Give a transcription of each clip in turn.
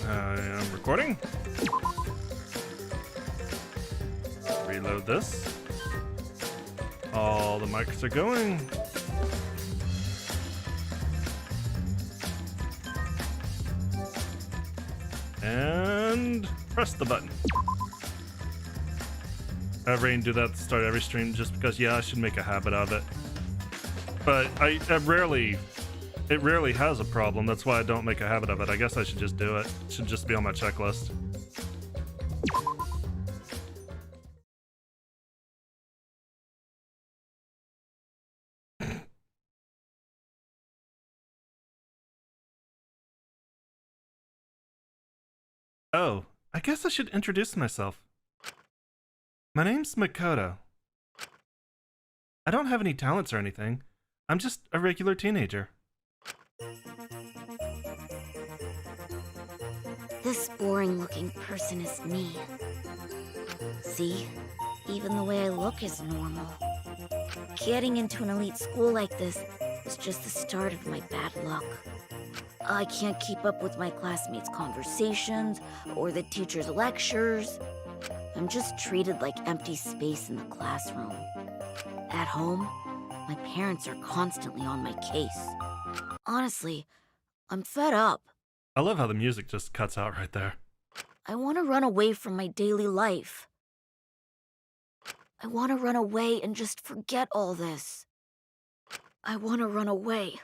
I'm recording. Reload this. All the mics are going. And press the button. I have Rain do that to start every stream just because, yeah, I should make a habit of it. But it rarely has a problem. That's why I don't make a habit of it. I guess I should just do it. It should just be on my checklist. Oh, I guess I should introduce myself. My name's Makoto. I don't have any talents or anything. I'm just a regular teenager. This boring-looking person is me. See? Even the way I look is normal. Getting into an elite school like this is just the start of my bad luck. I can't keep up with my classmates' conversations or the teacher's lectures. I'm just treated like empty space in the classroom. At home, my parents are constantly on my case. Honestly, I'm fed up. I love how the music just cuts out right there. I want to run away from my daily life. I want to run away and just forget all this. I want to run away,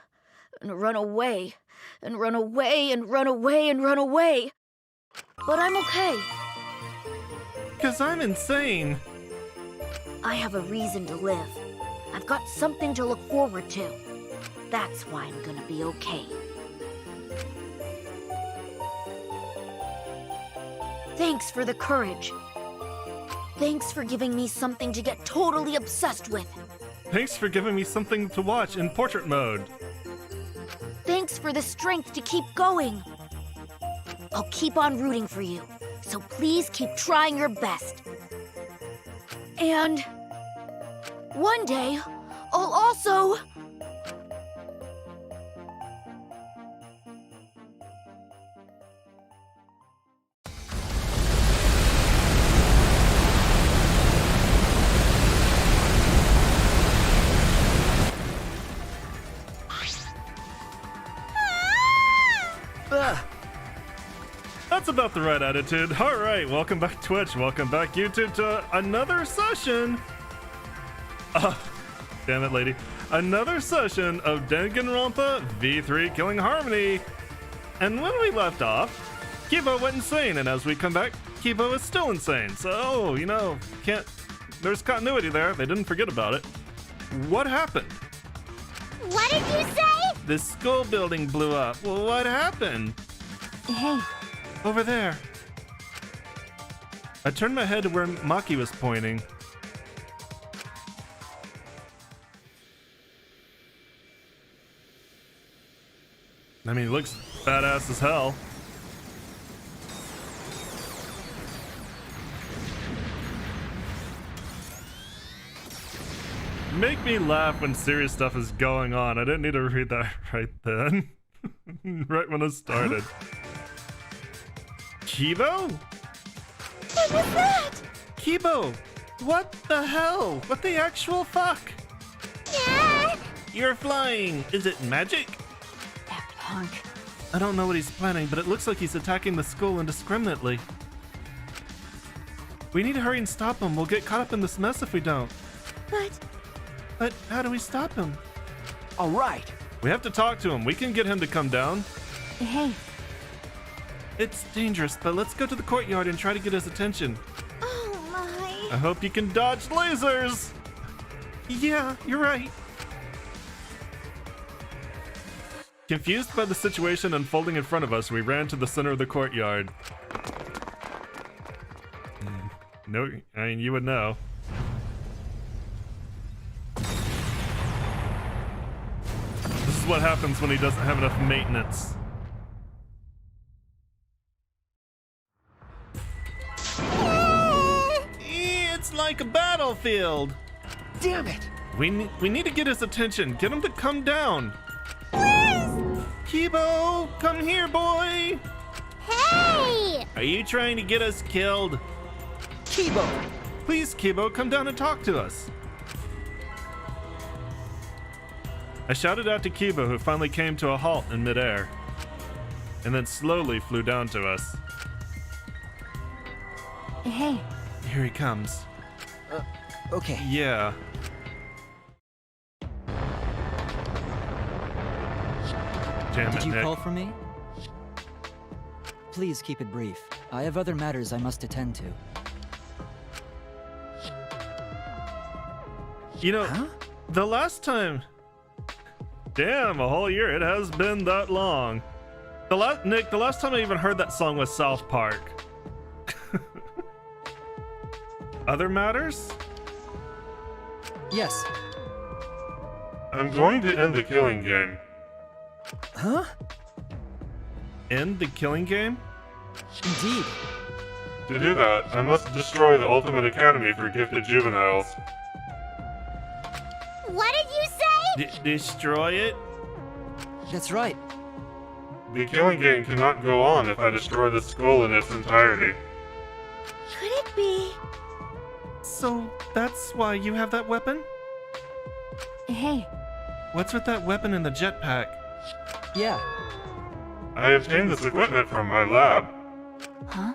and run away, and run away, and run away, and run away. But I'm okay. 'Cause I'm insane. I have a reason to live. I've got something to look forward to. That's why I'm gonna be okay. Thanks for the courage. Thanks for giving me something to get totally obsessed with. Thanks for giving me something to watch in portrait mode. Thanks for the strength to keep going. I'll keep on rooting for you, so please keep trying your best. And one day, I'll also... That's about the right attitude. Alright, welcome back Twitch, welcome back YouTube to another session. Damn it, lady. Another session of Danganronpa V3 Killing Harmony. And when we left off, Kibo went insane, and as we come back, Kibo is still insane. So, you know, there's continuity there. They didn't forget about it. What happened? What did you say? The school building blew up. Well, what happened? Hey. Over there. I turned my head to where Maki was pointing. I mean, he looks badass as hell. Make me laugh when serious stuff is going on. I didn't need to read that right then. Right when it started. Kibo? What was that? Kibo! What the hell? What the actual fuck? Yeah. You're flying! Is it magic? That punk. I don't know what he's planning, but it looks like he's attacking the school indiscriminately. We need to hurry and stop him. We'll get caught up in this mess if we don't. But how do we stop him? All right. We have to talk to him. We can get him to come down. Hey. It's dangerous, but let's go to the courtyard and try to get his attention. Oh my. I hope you can dodge lasers! Yeah, you're right. Confused by the situation unfolding in front of us, we ran to the center of the courtyard. No, I mean, you would know. This is what happens when he doesn't have enough maintenance. It's like a battlefield. Damn it! We need to get his attention. Get him to come down. Please. Kibo, come here, boy. Hey. Are you trying to get us killed? Kibo! Please, Kibo, come down and talk to us. I shouted out to Kibo, who finally came to a halt in midair, and then slowly flew down to us. Hey. Here he comes. Okay. Yeah. Damn it, Did you Nick. call for me? Please keep it brief. I have other matters I must attend to. You know, the last time... Damn, a whole year. It has been that long. Nick, the last time I even heard that song was South Park. Other matters? Yes. I'm going to end the killing game. Huh? End the killing game? Indeed. To do that, I must destroy the Ultimate Academy for Gifted Juveniles. What did you say? Destroy it? That's right. The killing game cannot go on if I destroy the school in its entirety. Could it be? So, that's why you have that weapon? Hey. What's with that weapon in the jetpack? Yeah. I obtained this equipment from my lab. Huh?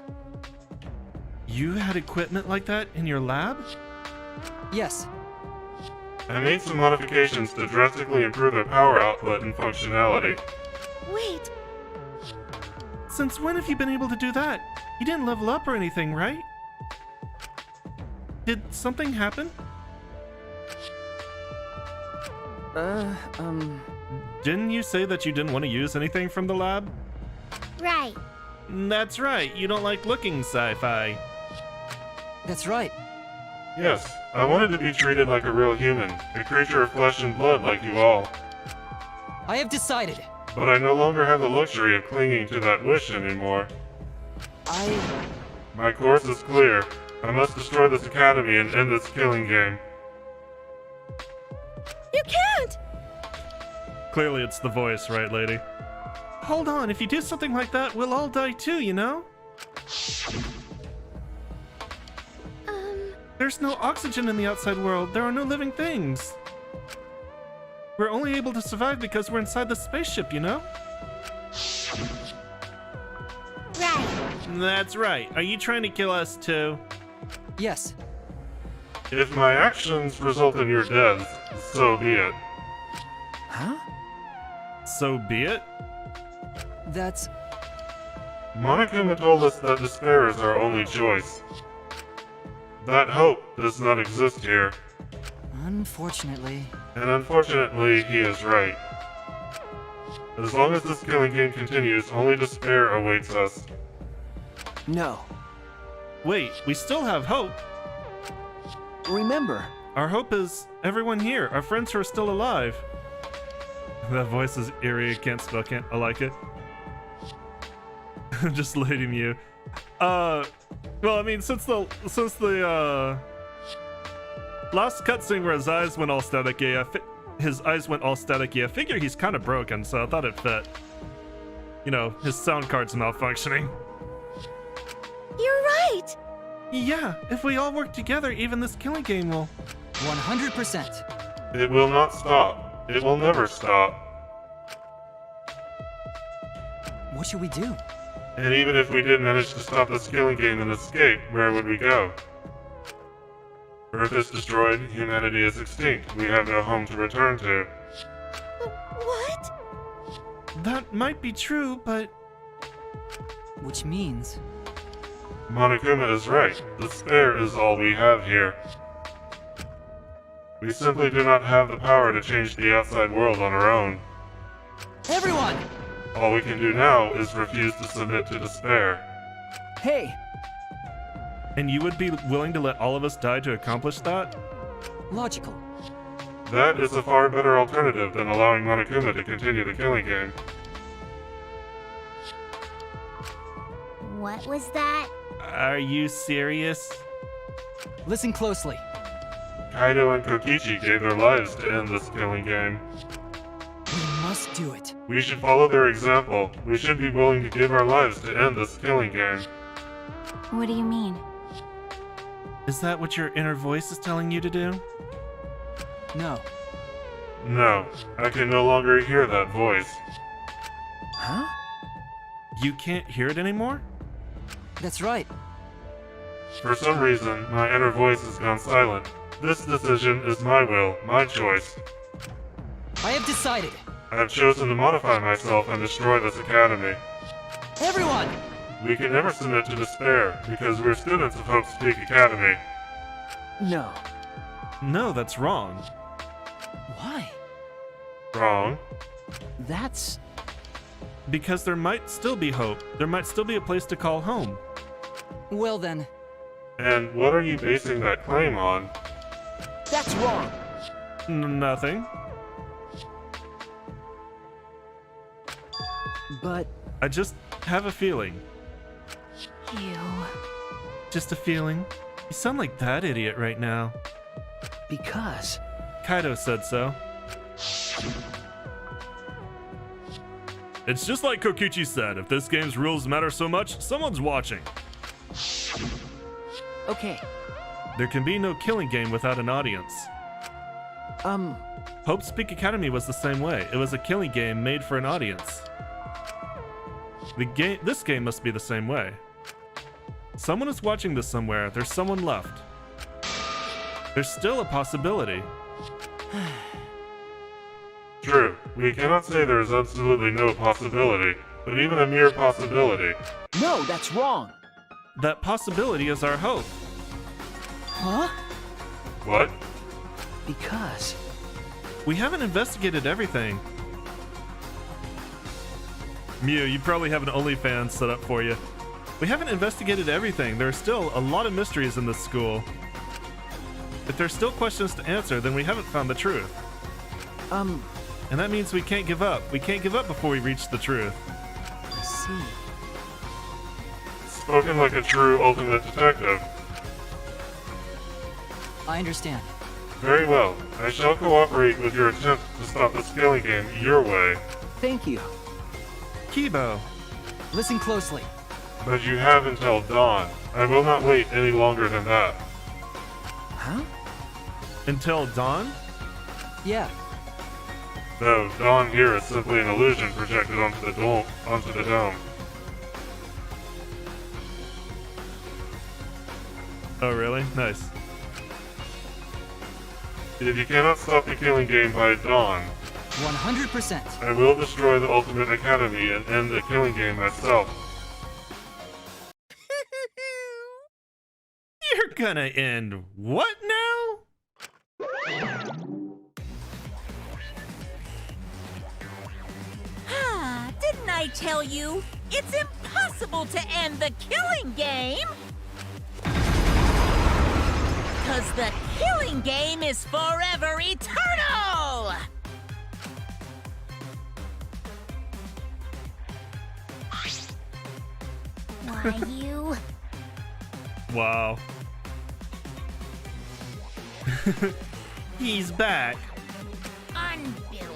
You had equipment like that in your lab? Yes. I made some modifications to drastically improve their power output and functionality. Wait. Since when have you been able to do that? You didn't level up or anything, right? Did something happen? Didn't you say that you didn't want to use anything from the lab? Right. That's right, you don't like looking sci-fi. That's right. Yes, I wanted to be treated like a real human, a creature of flesh and blood like you all. I have decided. But I no longer have the luxury of clinging to that wish anymore. My course is clear. I must destroy this academy and end this killing game. You can't! Clearly it's the voice, right, lady? Hold on, if you do something like that, we'll all die too, you know? There's no oxygen in the outside world. There are no living things. We're only able to survive because we're inside the spaceship, you know? Right. That's right. Are you trying to kill us too? Yes. If my actions result in your death, so be it. Huh? So be it? That's... Monokuma told us that despair is our only choice. That hope does not exist here, Unfortunately. and unfortunately, he is right. As long as this killing game continues, only despair awaits us. No. Wait, we still have hope. Remember, Our hope is everyone here, our friends who are still alive. That voice is eerie, can't spell, can't. I like it. Just Lady Mew. Well, I mean, since the last cutscene where his eyes went all staticky, I figure he's kind of broken, so I thought it fit. You know, his sound card's malfunctioning. You're right. Yeah, if we all work together, even this killing game will. 100%. It will not stop. It will never stop. What should we do? And even if we did manage to stop this killing game and escape, where would we go? Earth is destroyed, humanity is extinct, we have no home to return to. What? That might be true, but Which means... Monokuma is right. Despair is all we have here. We simply do not have the power to change the outside world on our own. Everyone! All we can do now is refuse to submit to despair. hey, and you would be willing to let all of us die to accomplish that? Logical. That is a far better alternative than allowing Monokuma to continue the killing game. What was that? Are you serious? Listen closely. Kaido and Kokichi gave their lives to end this killing game. We must do it. We should follow their example. We should be willing to give our lives to end this killing game. What do you mean? Is that what your inner voice is telling you to do? No. No, I can no longer hear that voice. Huh? You can't hear it anymore? That's right. For some reason, my inner voice has gone silent. This decision is my will, my choice. I have decided. I have chosen to modify myself and destroy this academy. Everyone! We can never submit to despair, because we're students of Hope's Peak Academy. No. No, that's wrong. Why? Wrong? That's... Because there might still be hope. There might still be a place to call home. Well then, And what are you basing that claim on? That's wrong. Nothing. But... I just have a feeling. You. Just a feeling. You sound like that idiot right now. because... Kaido said so. It's just like Kokichi said, if this game's rules matter so much, someone's watching. Okay. There can be no killing game without an audience. Hope's Peak Academy was the same way. It was a killing game made for an audience. This game must be the same way. Someone is watching this somewhere. There's someone left. There's still a possibility. True, we cannot say there is absolutely no possibility, but even a mere possibility. No, that's wrong. That possibility is our hope. huh? What? Because... We haven't investigated everything. Mew, you probably have an OnlyFans set up for you. We haven't investigated everything. There are still a lot of mysteries in this school. If there's still questions to answer, then we haven't found the truth. And that means we can't give up. We can't give up before we reach the truth. I see. Spoken like a true ultimate detective. I understand. Very well, I shall cooperate with your attempt to stop the scaling game your way. Thank you. Kibo. Listen closely. But you have until dawn. I will not wait any longer than that. Huh? Until dawn? Yeah, No, dawn here is simply an illusion projected onto the dome. Oh, really? Nice. If you cannot stop the killing game by dawn, 100%. I will destroy the Ultimate Academy and end the killing game myself. You're gonna end what now? Ah, didn't I tell you? It's impossible to end the killing game! Because the killing game is forever eternal! Why you? Wow. He's back. Unbelievable.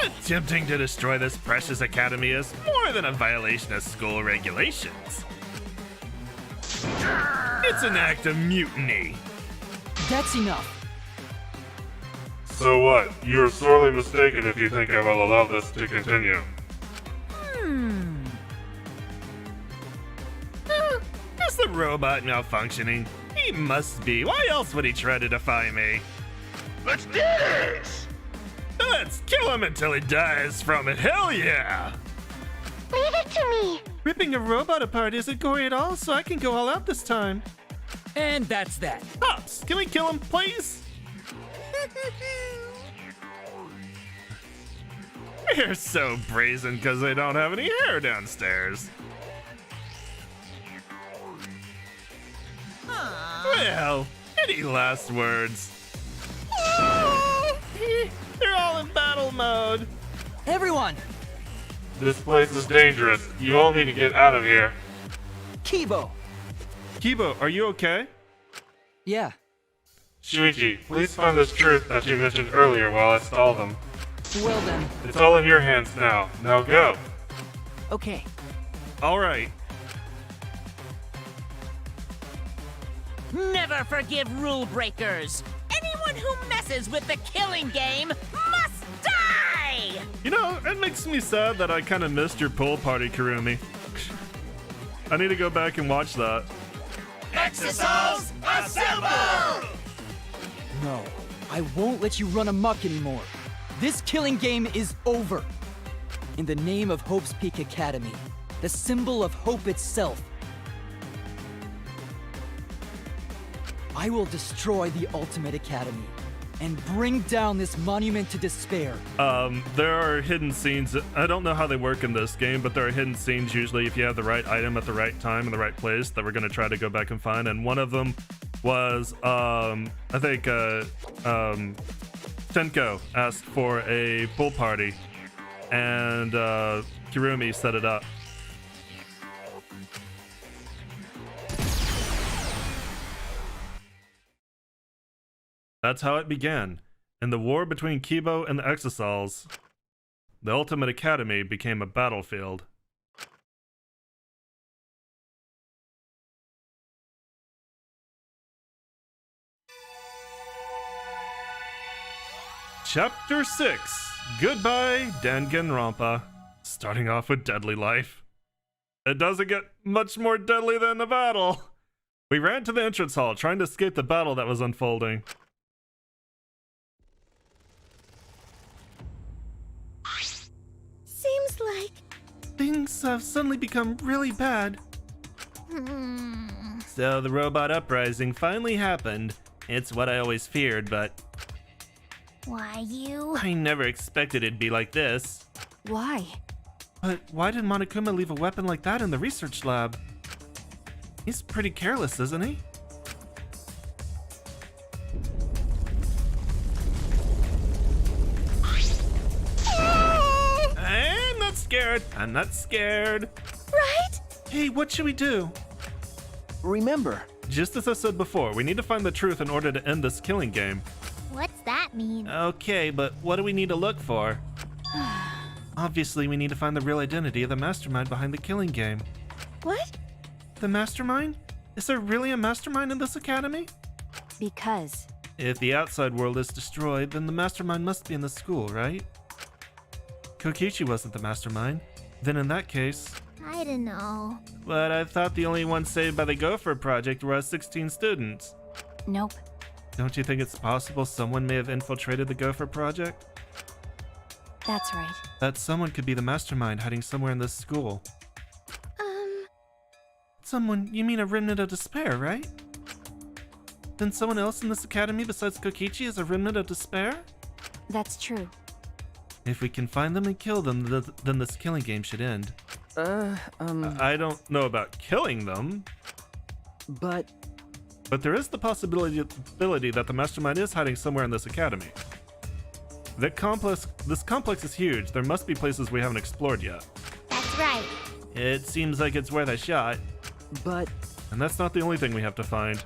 Attempting to destroy this precious academy is more than a violation of school regulations. It's an act of mutiny. That's enough. So what? You're sorely mistaken if you think I will allow this to continue. Is the robot malfunctioning? He must be. Why else would he try to defy me? Let's do this! Let's kill him until he dies from it. Hell yeah! Leave it to me! Ripping a robot apart isn't gory at all, so I can go all out this time. And that's that. Pops, can we kill him, please? You're so brazen because they don't have any hair downstairs. Well, any last words? They're all in battle mode. Everyone! This place is dangerous. You all need to get out of here. Kibo! Kibo, are you okay? Yeah, Shuichi, please find this truth that you mentioned earlier while I stall them. well then. It's all in your hands now. Now go. Okay. All right. never forgive rule breakers. Anyone who messes with the killing game must die! You know, it makes me sad that I kind of missed your pool party, Kirumi. I need to go back and watch that. Exisals, assemble! No, I won't let you run amok anymore. This killing game is over. In the name of Hope's Peak Academy, the symbol of hope itself, I will destroy the Ultimate Academy and bring down this monument to despair. There are hidden scenes. I don't know how they work in this game, but there are hidden scenes usually if you have the right item at the right time in the right place that we're going to try to go back and find. And one of them was, I think, Tenko asked for a pool party, and Kirumi set it up. That's how it began. In the war between Kibo and the Exisals, the Ultimate Academy became a battlefield. Chapter 6. Goodbye, Danganronpa. Starting off with Deadly Life. It doesn't get much more deadly than the battle. We ran to the entrance hall, trying to escape the battle that was unfolding. Seems like... Things have suddenly become really bad. So the robot uprising finally happened. It's what I always feared, but Why you? I never expected it'd be like this. Why? But why did Monokuma leave a weapon like that in the research lab? He's pretty careless, isn't he? I'm not scared. I'm not scared. Right? Hey, what should we do? Remember, Just as I said before, we need to find the truth in order to end this killing game. What's that mean? Okay, but what do we need to look for? Obviously, we need to find the real identity of the mastermind behind the killing game. What? The mastermind? Is there really a mastermind in this academy? Because... If the outside world is destroyed, then the mastermind must be in the school, right? Kokichi wasn't the mastermind. Then in that case... I don't know. But I thought the only ones saved by the Gopher Project were us 16 students. Nope. Don't you think it's possible someone may have infiltrated the Gopher Project? That's right. That someone could be the mastermind hiding somewhere in this school. Someone, you mean a remnant of despair, right? Then someone else in this academy besides Kokichi is a remnant of despair? That's true. If we can find them and kill them, then this killing game should end. I don't know about killing them, but there is the possibility that the mastermind is hiding somewhere in this academy. This complex is huge. There must be places we haven't explored yet. That's right. It seems like it's worth a shot. but And that's not the only thing we have to find.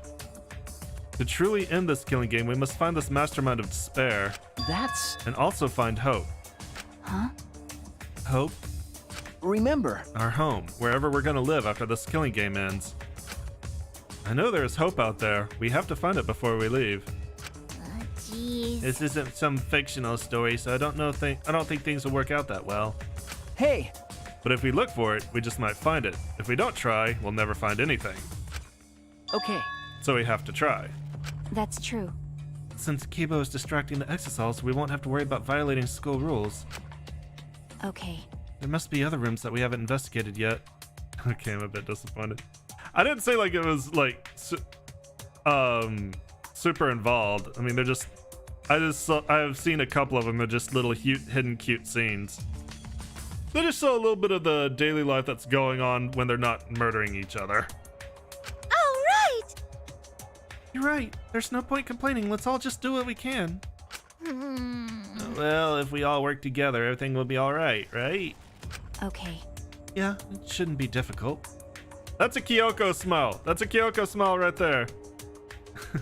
To truly end this killing game, we must find this mastermind of despair, that's... and also find Hope. Huh? Hope, Remember, our home, wherever we're gonna live after this killing game ends. I know there is hope out there. We have to find it before we leave. Jeez. This isn't some fictional story, so I don't think things will work out that well. hey, But if we look for it, we just might find it. If we don't try, we'll never find anything. okay, So we have to try. That's true. Since Kibo is distracting the Exisals, we won't have to worry about violating school rules. Okay. There must be other rooms that we haven't investigated yet. Okay, I'm a bit disappointed. I didn't say like it was like super involved. I mean, they're just I've seen a couple of them. They're just little hidden cute scenes. They just show a little bit of the daily life that's going on when they're not murdering each other. Oh, right! You're right. There's no point complaining. Let's all just do what we can. Well, if we all work together, everything will be all right, right? Okay. Yeah, it shouldn't be difficult. That's a Kyoko smile. That's a Kyoko smile right there.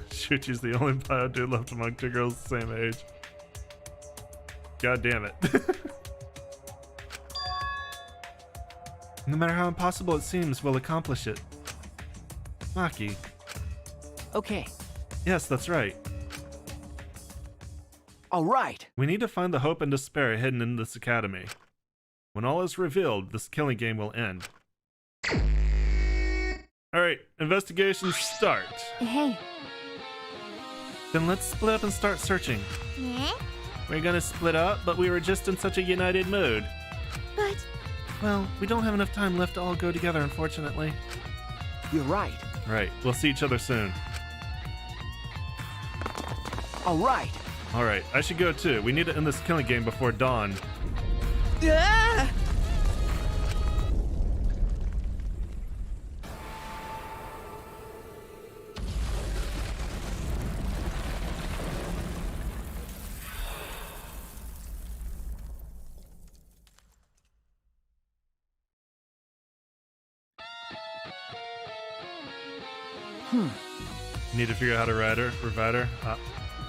Shuichi's the only bio dude left among two girls the same age. God damn it. No matter how impossible it seems, we'll accomplish it. Maki. Okay. Yes, that's right. All right. We need to find the hope and despair hidden in this academy. When all is revealed, this killing game will end. Alright, investigation start. Hey. Then let's split up and start searching. Yeah? We're gonna split up, but we were just in such a united mood. But... Well, we don't have enough time left to all go together, unfortunately. You're right. Right, we'll see each other soon. All right. Alright, I should go too. We need to end this killing game before dawn. Ah! Need to figure out how to revive her.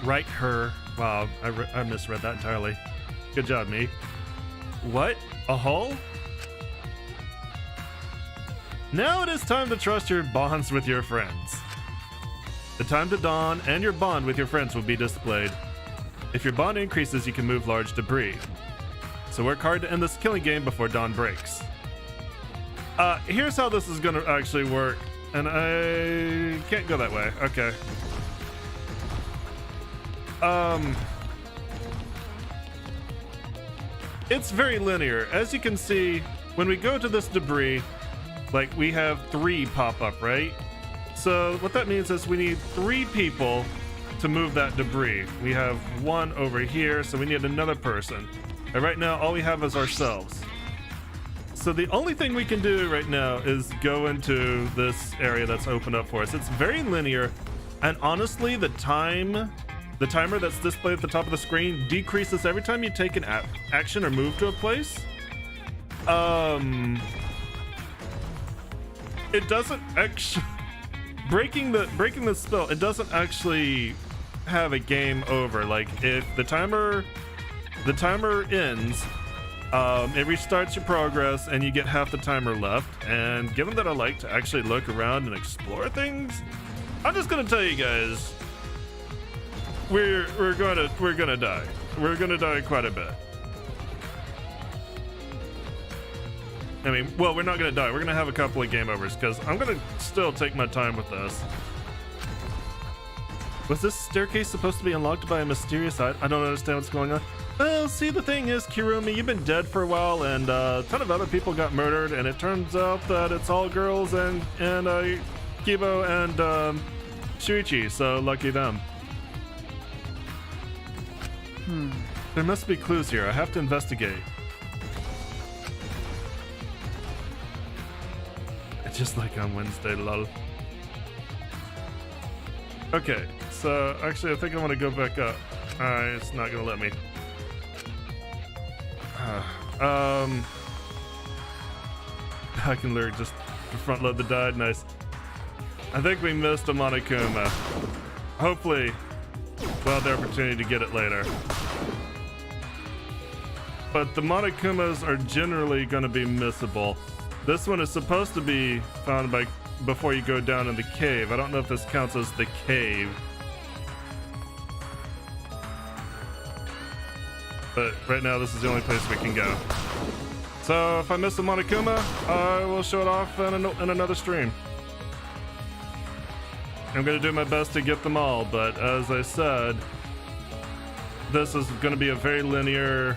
Write her. Wow, I misread that entirely. Good job, me. What? A hole? Now it is time to trust your bonds with your friends. The time to dawn and your bond with your friends will be displayed. If your bond increases, you can move large debris. So work hard to end this killing game before dawn breaks. Here's how this is gonna actually work. And I can't go that way. Okay. It's very linear. As you can see, when we go to this debris, like we have 3 pop up, right? So what that means is we need 3 people to move that debris. We have 1 over here, so we need another person. And right now, all we have is ourselves. So the only thing we can do right now is go into this area that's opened up for us. It's very linear, and honestly, the timer that's displayed at the top of the screen decreases every time you take an action or move to a place. It doesn't actually breaking the spell. It doesn't actually have a game over. Like if the timer ends. It restarts your progress and you get half the timer left. And given that I like to actually look around and explore things, I'm just gonna tell you guys, we're gonna die. We're gonna die quite a bit. I mean, well, we're not gonna die. We're gonna have a couple of game overs because I'm gonna still take my time with this. Was this staircase supposed to be unlocked by a mysterious I don't understand what's going on. Well, see, the thing is, Kirumi, you've been dead for a while, and a ton of other people got murdered, and it turns out that it's all girls and Kibo and Shuichi, so lucky them. There must be clues here. I have to investigate. It's just like on Wednesday, lol. Okay, so actually I think I want to go back up. It's not gonna let me. I can literally just front load the die. Nice. I think we missed a Monokuma. Hopefully we'll have the opportunity to get it later. But the Monokumas are generally going to be missable. This one is supposed to be found before you go down in the cave. I don't know if this counts as the cave. But right now, this is the only place we can go. So if I miss a Monokuma, I will show it off in another stream. I'm going to do my best to get them all, but as I said, this is going to be a very linear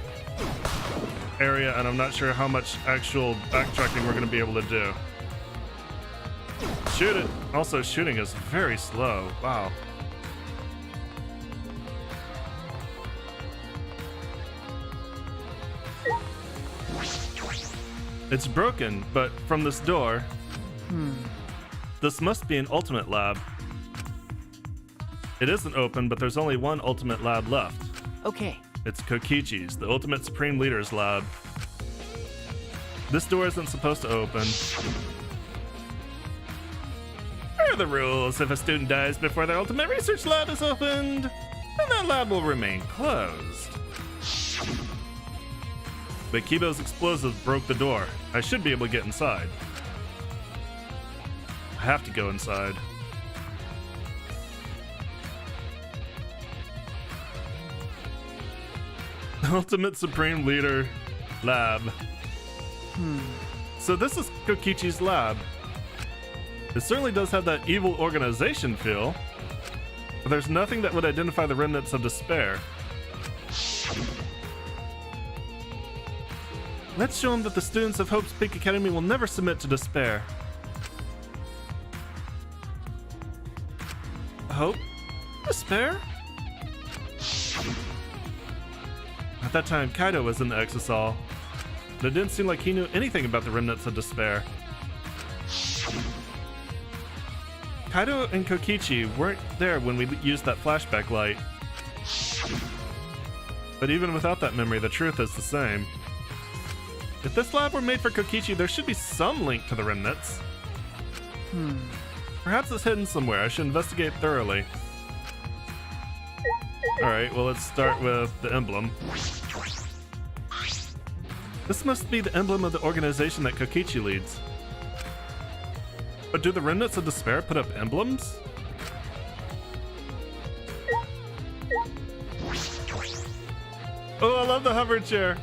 area, and I'm not sure how much actual backtracking we're going to be able to do. Shoot it! Also, shooting is very slow. Wow. It's broken, but from this door... This must be an ultimate lab. It isn't open, but there's only one ultimate lab left. Okay. It's Kokichi's, the ultimate supreme leader's lab. This door isn't supposed to open. Here are the rules. If a student dies before their ultimate research lab is opened, then that lab will remain closed. But Kibo's explosives broke the door. I should be able to get inside. I have to go inside. Ultimate Supreme Leader Lab. So this is Kokichi's lab. It certainly does have that evil organization feel, but there's nothing that would identify the remnants of despair. Let's show him that the students of Hope's Peak Academy will never submit to despair. Hope? Despair? At that time, Kaido was in the Exisal, but it didn't seem like he knew anything about the remnants of despair. Kaido and Kokichi weren't there when we used that flashback light. But even without that memory, the truth is the same. If this lab were made for Kokichi, there should be some link to the remnants. Perhaps it's hidden somewhere. I should investigate thoroughly. Alright, well, let's start with the emblem. This must be the emblem of the organization that Kokichi leads. But do the remnants of despair put up emblems? Oh, I love the hover chair!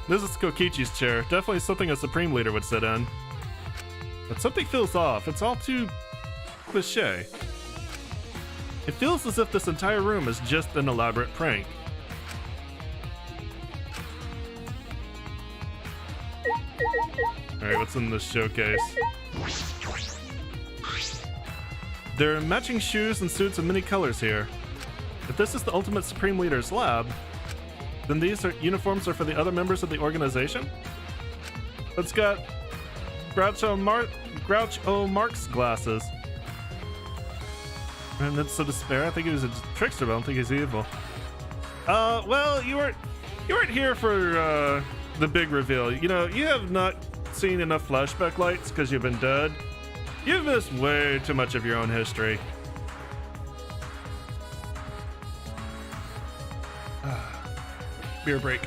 This is Kokichi's chair. Definitely something a Supreme Leader would sit in. But something feels off. It's all too cliche. It feels as if this entire room is just an elaborate prank. Alright, what's in this showcase? There are matching shoes and suits of many colors here. If this is the Ultimate Supreme Leader's lab, then these uniforms are for the other members of the organization? It's got Groucho Marx glasses. And that's so despair. I think he was a trickster, but I don't think he's evil. Well, you weren't here for the big reveal. You know, you have not seen enough flashback lights because you've been dead. You've missed way too much of your own history. Beer break.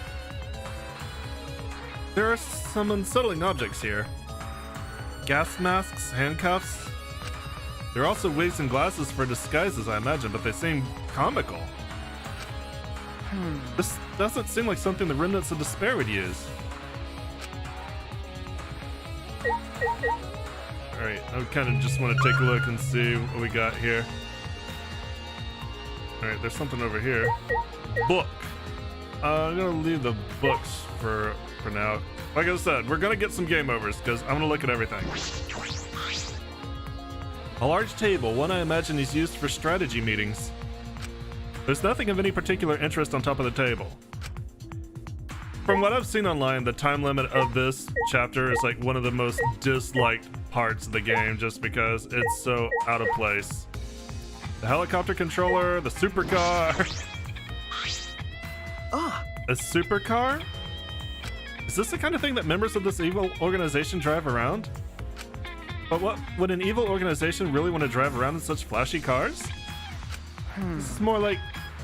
There are some unsettling objects here. Gas masks, handcuffs. There are also wigs and glasses for disguises, I imagine, but they seem comical. This doesn't seem like something the remnants of despair would use. Alright, I kind of just want to take a look and see what we got here. Alright, there's something over here. Book. I'm gonna leave the books for now. Like I said, we're gonna get some game overs because I'm gonna look at everything. A large table, one I imagine is used for strategy meetings. There's nothing of any particular interest on top of the table. From what I've seen online, the time limit of this chapter is like one of the most disliked parts of the game just because it's so out of place. The helicopter controller, the supercar. A supercar? Is this the kind of thing that members of this evil organization drive around? But what would an evil organization really want to drive around in such flashy cars? This is more like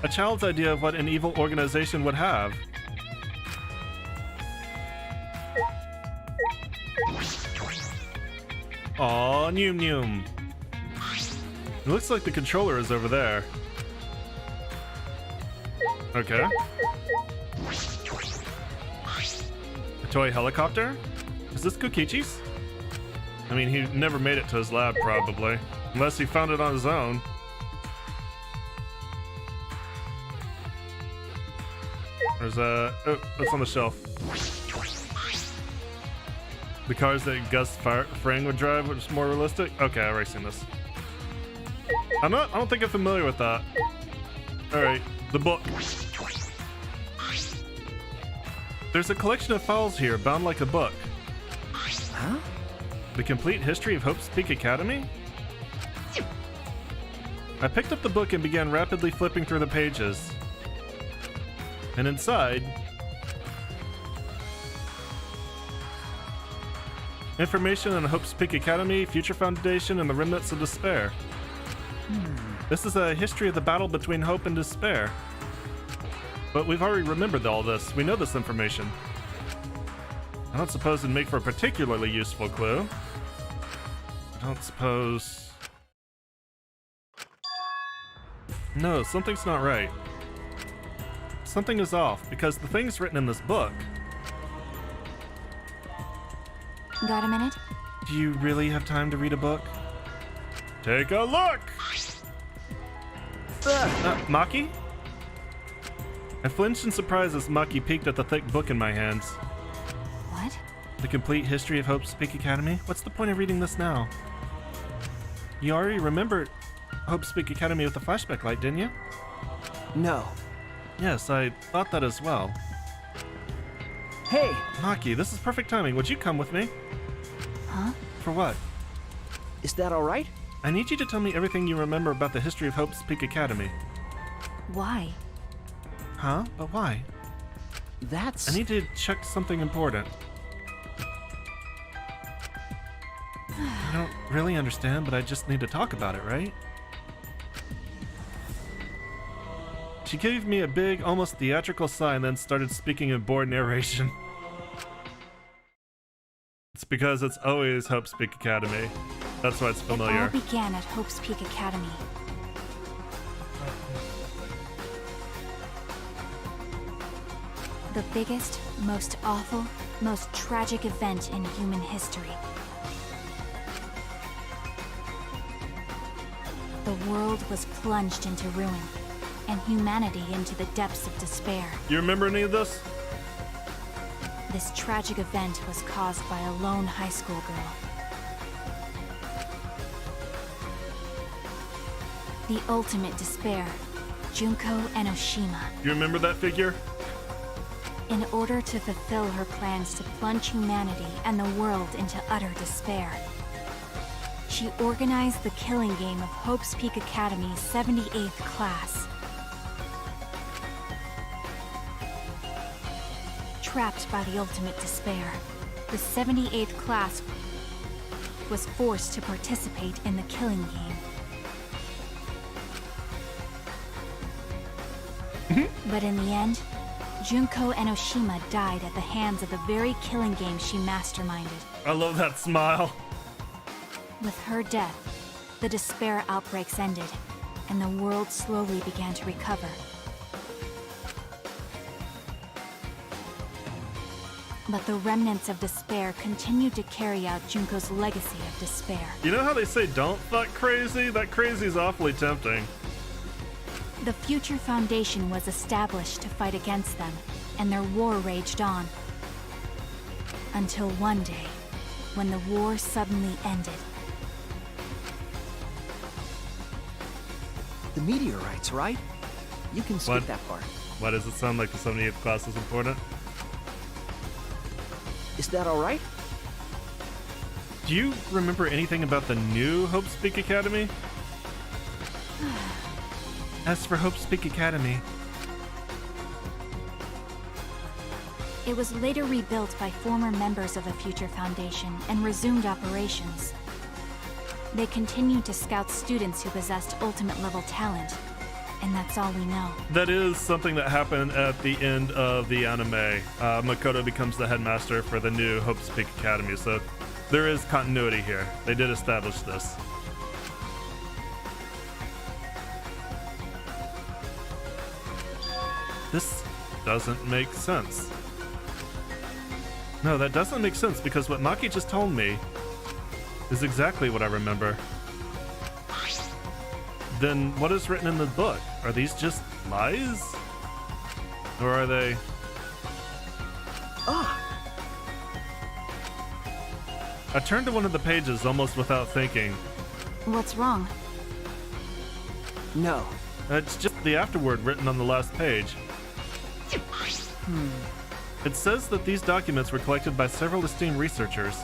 a child's idea of what an evil organization would have. Aw, Noom Noom. It looks like the controller is over there. Okay. A toy helicopter? Is this Kokichi's? I mean, he never made it to his lab, probably. Unless he found it on his own. There's a... oh, that's on the shelf. The cars that Gus Fring would drive, which is more realistic? Okay, I've already seen this. I don't think I'm familiar with that. Alright, the book. There's a collection of files here, bound like a book. Huh? The complete history of Hope's Peak Academy? I picked up the book and began rapidly flipping through the pages. And inside... information on Hope's Peak Academy, Future Foundation, and the Remnants of Despair. This is a history of the battle between Hope and Despair. But we've already remembered all this. We know this information. I don't suppose it'd make for a particularly useful clue. I don't suppose... no, something's not right. something is off because the things written in this book. Got a minute? Do you really have time to read a book? Take a look! Maki? I flinched in surprise as Maki peeked at the thick book in my hands. What? The Complete History of Hope's Peak Academy? What's the point of reading this now? You already remembered Hope's Peak Academy with the flashback light, didn't you? No. Yes, I thought that as well. Hey! Maki, this is perfect timing. Would you come with me? Huh? For what? Is that alright? I need you to tell me everything you remember about the history of Hope's Peak Academy. Why? Huh? But why? That's... I need to check something important. I don't really understand, but I just need to talk about it, right? She gave me a big, almost theatrical sigh and then started speaking in bored narration. It's because it's always Hope's Peak Academy. That's why it's It all familiar. began at Hope's Peak Academy. The biggest, most awful, most tragic event in human history. The world was plunged into ruin, and humanity into the depths of despair. You remember any of this? This tragic event was caused by a lone high school girl. The ultimate despair, Junko Enoshima. You remember that figure? In order to fulfill her plans to plunge humanity and the world into utter despair, she organized the killing game of Hope's Peak Academy's 78th class. Trapped by the ultimate despair, the 78th class was forced to participate in the killing game. But in the end, Junko Enoshima died at the hands of the very killing game she masterminded. I love that smile. With her death, the despair outbreaks ended, and the world slowly began to recover. But the remnants of despair continued to carry out Junko's legacy of despair. You know how they say don't fuck crazy? That crazy is awfully tempting. The Future Foundation was established to fight against them, and their war raged on. Until one day, when the war suddenly ended. The meteorites, right? You can skip What? that part. Why does it sound like the 78th class is important? Is that alright? Do you remember anything about the new Hope's Peak Academy? As for Hope's Peak Academy, It was later rebuilt by former members of the Future Foundation and resumed operations. They continued to scout students who possessed ultimate-level talent, and that's all we know. that is something that happened at the end of the anime. Makoto becomes the headmaster for the new Hope's Peak Academy, so there is continuity here. They did establish this. This doesn't make sense. No, that doesn't make sense because what Maki just told me is exactly what I remember. Then what is written in the book? Are these just lies? Or are they... Ah! I turned to one of the pages almost without thinking. What's wrong? No. It's just the afterword written on the last page. It says that these documents were collected by several esteemed researchers.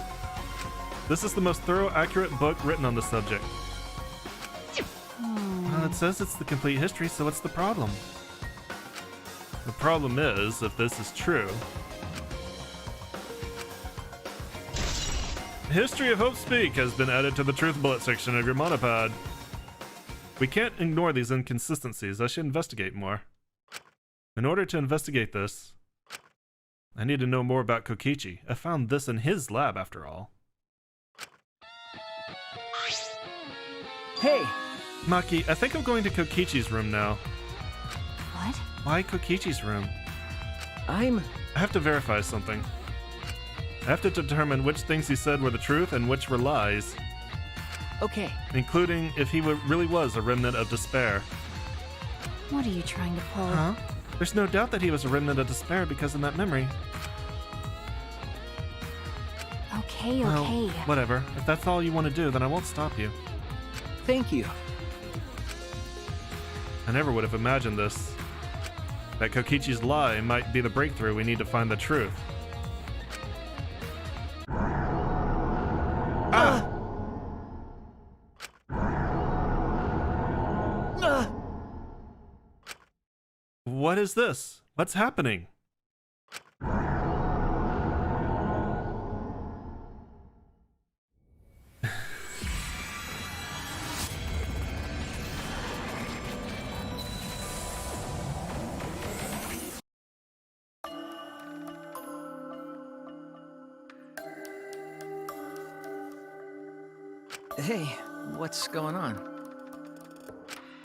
This is the most thorough, accurate book written on the subject. Well, it says it's the complete history, so what's the problem? The problem is, if this is true... History of Hope's Peak has been added to the Truth Bullet section of your monopod. We can't ignore these inconsistencies. I should investigate more. In order to investigate this, I need to know more about Kokichi. I found this in his lab, after all. Hey! Maki, I think I'm going to Kokichi's room now. What? Why Kokichi's room? I have to verify something. I have to determine which things he said were the truth and which were lies, Okay. including if he really was a remnant of despair. What are you trying to pull? Huh? There's no doubt that he was a remnant of despair because of that memory. Okay, Well, okay. whatever. If that's all you want to do, then I won't stop you. Thank you. I never would have imagined this. That Kokichi's lie might be the breakthrough we need to find the truth. Ah! What is this? What's happening? Hey, what's going on?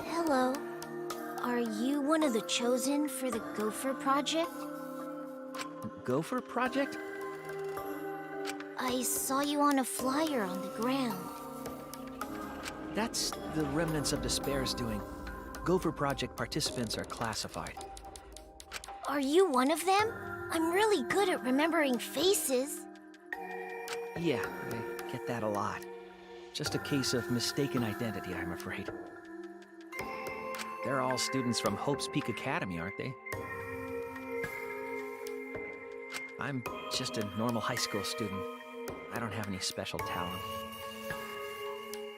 Hello. Are you one of the chosen for the Gopher Project? Gopher Project? I saw you on a flyer on the ground. That's the Remnants of Despair's doing. Gopher Project participants are classified. Are you one of them? I'm really good at remembering faces. Yeah, I get that a lot. Just a case of mistaken identity, I'm afraid. They're all students from Hope's Peak Academy, aren't they? I'm just a normal high school student. I don't have any special talent.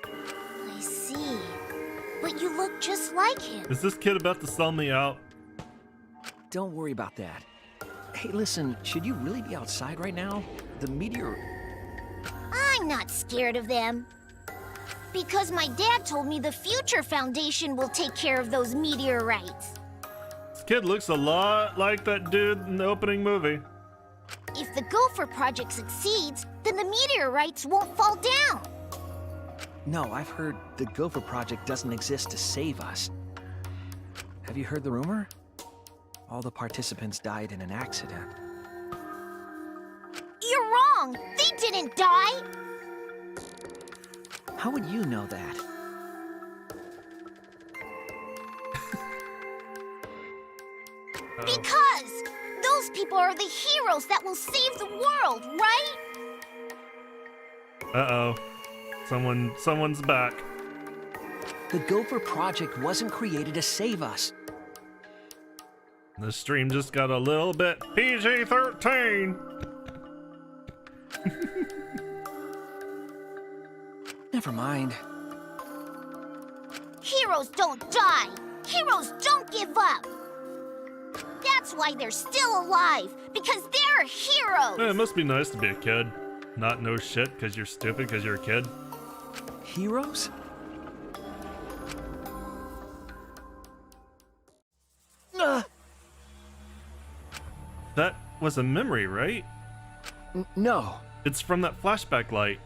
I see. But you look just like him. Is this kid about to sell me out? Don't worry about that. Hey, listen, should you really be outside right now? The meteor... I'm not scared of them. Because my dad told me the Future Foundation will take care of those meteorites. This kid looks a lot like that dude in the opening movie. If the Gopher Project succeeds, then the meteorites won't fall down. No, I've heard the Gopher Project doesn't exist to save us. Have you heard the rumor? All the participants died in an accident. You're wrong! They didn't die! How would you know that? Because those people are the heroes that will save the world, right? Uh-oh. Someone's back. The Gopher Project wasn't created to save us. The stream just got a little bit PG-13. Never mind. Heroes don't die! Heroes don't give up! That's why they're still alive, because they're heroes! Yeah, it must be nice to be a kid. Not know shit because you're stupid because you're a kid. Heroes? That was a memory, right? No. It's from that flashback light.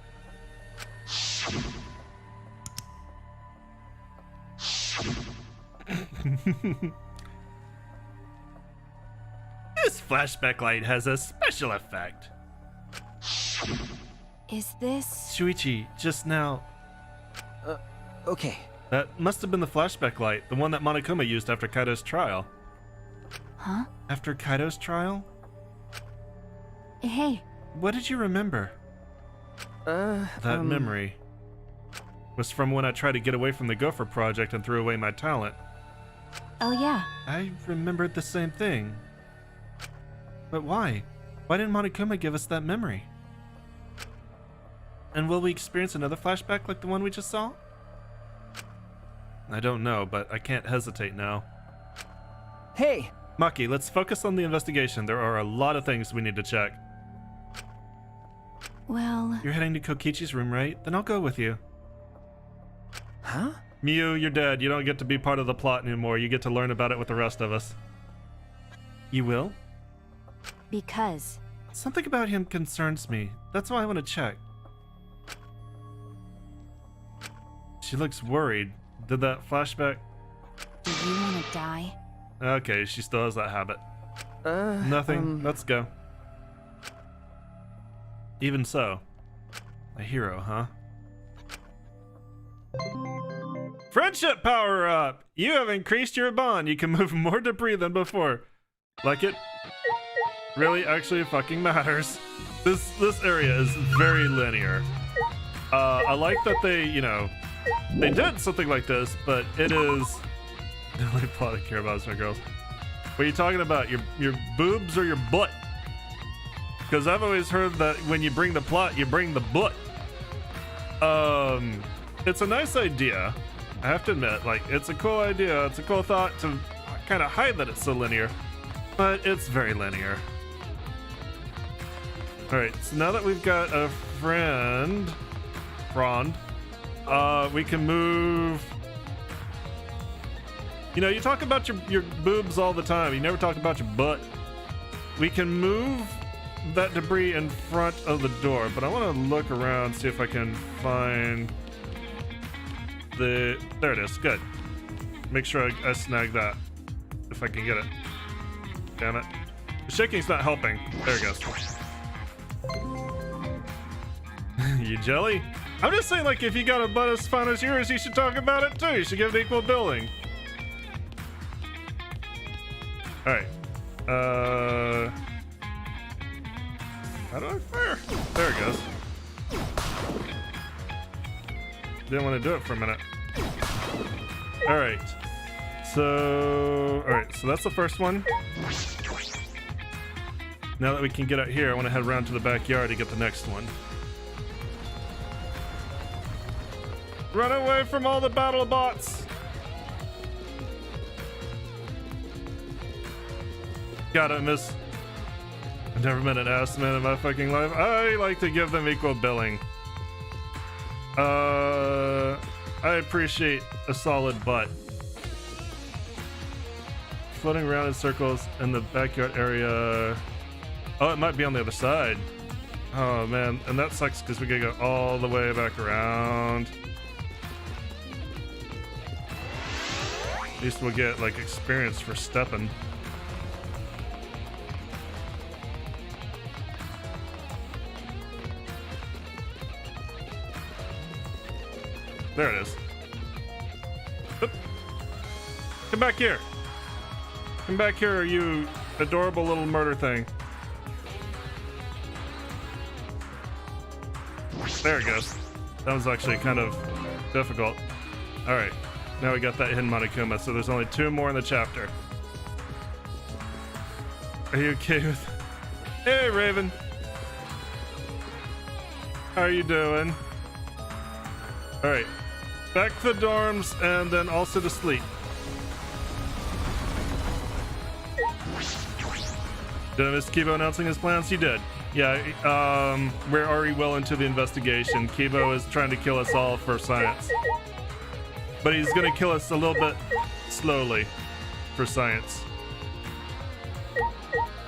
This flashback light has a special effect. Is this... Shuichi, just now, Okay. that must have been the flashback light, the one that Monokuma used after Kaido's trial. Huh? After Kaido's trial? Hey, What did you remember? That memory was from when I tried to get away from the Gopher Project and threw away my talent. oh yeah. I remembered the same thing. But why? Why didn't Monokuma give us that memory? And will we experience another flashback like the one we just saw? I don't know, but I can't hesitate now. Hey! Maki, let's focus on the investigation. There are a lot of things we need to check. Well, You're heading to Kokichi's room, right? Then I'll go with you. Huh? Miu, you're dead. You don't get to be part of the plot anymore. You get to learn about it with the rest of us. You will? because... Something about him concerns me. That's why I want to check. She looks worried. Did that flashback... Do you want to die? Okay, she still has that habit. Nothing. Let's go. Even so. A hero, huh? Friendship power up! You have increased your bond. You can move more debris than before. Like it really actually fucking matters. This area is very linear. I like that they, you know, they did something like this, but it is the only plot I care about is my girls. What are you talking about? Your boobs or your butt? Because I've always heard that when you bring the plot, you bring the butt. It's a nice idea. I have to admit, like, it's a cool idea. It's a cool thought to kind of hide that it's so linear, but it's very linear. All right, so now that we've got a friend, we can move. You know, you talk about your boobs all the time. You never talk about your butt. We can move that debris in front of the door, but I want to look around, see if I can find the... There it is. Good. Make sure I snag that, if I can get it. Damn it. The shaking's not helping. There it goes. You jelly? I'm just saying, like, if you got a butt as fun as yours, you should talk about it too. You should give it equal billing. Alright. How do I fire? There it goes. Didn't want to do it for a minute. Alright. So that's the first one. Now that we can get out here, I want to head around to the backyard to get the next one. Run away from all the battle bots! God, I miss... I've never met an ass man in my fucking life. I like to give them equal billing. I appreciate a solid butt. Floating around in circles in the backyard area. Oh, it might be on the other side. Oh man, and that sucks because we gotta go all the way back around. At least we'll get like experience for stepping. There it is. Oop. Come back here. Come back here, you adorable little murder thing. There it goes. That was actually kind of difficult. Alright, now we got that hidden Monokuma, so there's only 2 more in the chapter. Are you okay with... Hey, Raven. How are you doing? Alright. Back to the dorms, and then also to sleep. Did I miss Kibo announcing his plans? He did. Yeah, we're already well into the investigation. Kibo is trying to kill us all for science. But he's gonna kill us a little bit slowly for science.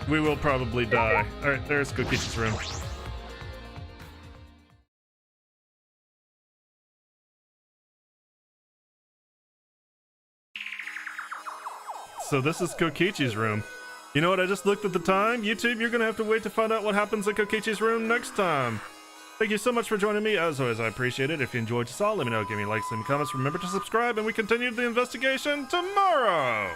We will probably die. Alright, there's Kokichi's room. So this is Kokichi's room. You know what, I just looked at the time. YouTube, you're gonna have to wait to find out what happens in Kokichi's room next time. Thank you so much for joining me. As always, I appreciate it. If you enjoyed this all, let me know. Give me likes and comments. Remember to subscribe, and we continue the investigation tomorrow.